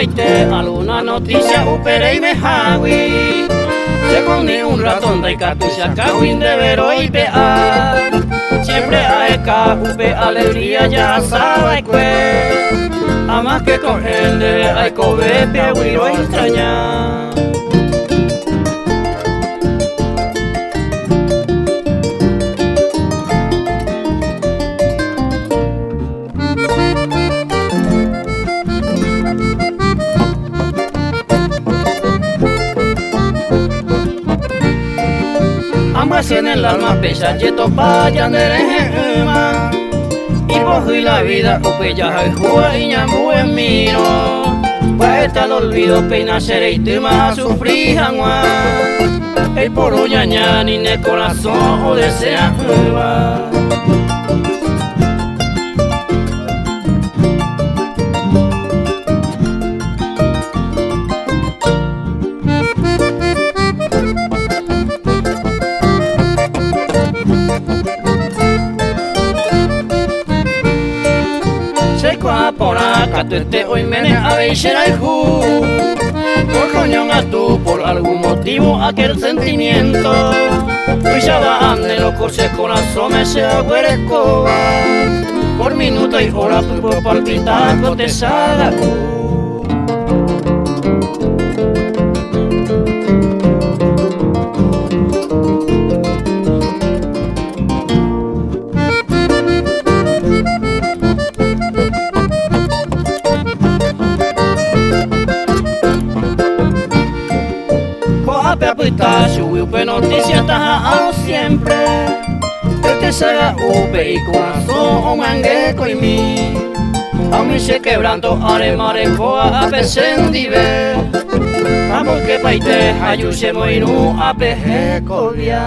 noite alguna noticia upere y me hawi. Se pone un ratón de catucha kawin de vero y pea. Siempre aeka upe alegría ya sabe que. A más que corrende hay cobe peagüiro extraña. Ambas en el alma pesa yeto payan de rejema. Y por la vida upe ya hay jua y ñambu en mino. Pues está el olvido peina seré y tema sufrir jangua. El poro ñaña ni ne corazón o desea nueva. Por acá te hoy me aveishera el ju. Por coñón a tú, por algún motivo aquel sentimiento. Pues ya va ande loco se corazón me se agüerecoba. Por minuto y hora por palpitar te salga. Apita subiu pe noticia taja siempre. Este saga upe y corazón o mangueco y mi. A mí se quebranto are marecoa a pesendive. Vamos que paite ayuse moinu a pejecolia.